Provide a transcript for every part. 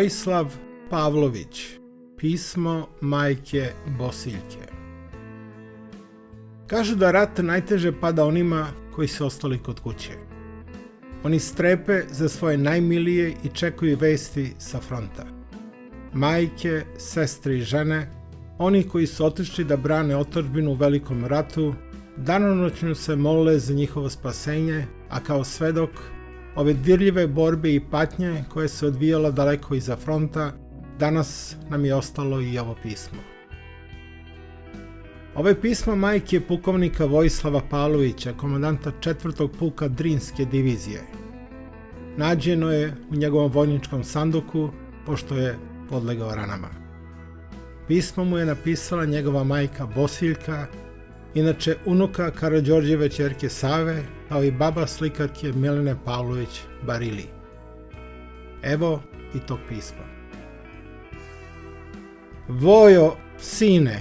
Vojislav Pavlović. Pismo majke Bosiljke. Kažu da rat najteže pada onima koji su ostali kod kuće. Oni strepe za svoje najmilije i čekuju vesti sa fronta. Majke, sestre i žene, oni koji su otišli da brane otadžbinu u velikom ratu, danonoćno se mole za njihovo spasenje, a kao svedok ove dirljive borbe i patnje koje se odvijala daleko iza fronta, danas nam je ostalo i ovo pismo. Ovo je pismo majke pukovnika Vojislava Pavlovića, komandanta 4. puka Drinske divizije. Nađeno je u njegovom vojničkom sanduku, pošto je podlegao ranama. Pismo mu je napisala njegova majka Bosiljka, inače unuka Karađorđeve ćerke Save, kao i baba slikarke Milene Pavlović Barili. Evo i tog pisma. Vojo, sine,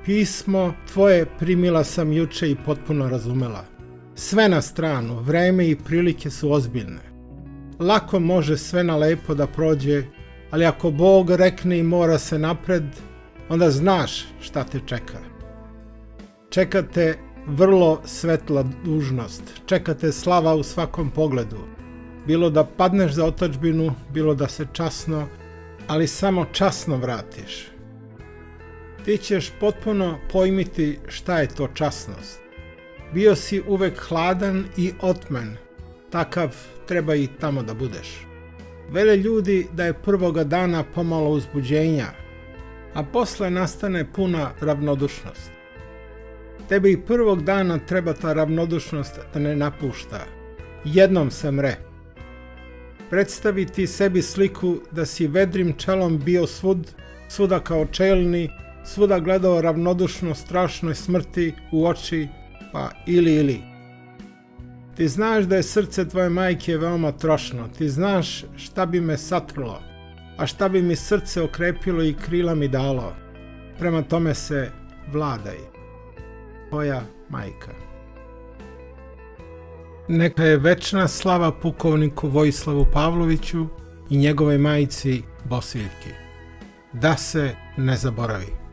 pismo tvoje primila sam juče i potpuno razumela. Sve na stranu, vreme i prilike su ozbiljne. Lako može sve na lepo da prođe, ali ako Bog rekne i mora se napred, onda znaš šta te čeka. Čeka te vrlo svetla dužnost, čeka te slava u svakom pogledu. Bilo da padneš za otadžbinu, bilo da se časno, ali samo časno vratiš. Ti ćeš potpuno pojmiti šta je to časnost. Bio si uvek hladan i otmen, takav treba i tamo da budeš. Vele ljudi da je prvoga dana pomalo uzbuđenja, a posle nastane puna ravnodušnost. Tebi i prvog dana treba ta ravnodušnost da ne napušta. Jednom se mre. Predstavi ti sebi sliku da si vedrim čelom bio svuda kao čelni, svuda gledao ravnodušno strašnoj smrti u oči, pa ili. Ti znaš da je srce tvoje majke veoma trošno, ti znaš šta bi me satrlo, a šta bi mi srce okrepilo i krila mi dalo. Prema tome se vladaj. Tvoja majka. Neka je večna slava pukovniku Vojislavu Pavloviću i njegovoj majici Bosiljki. Da se ne zaboravi.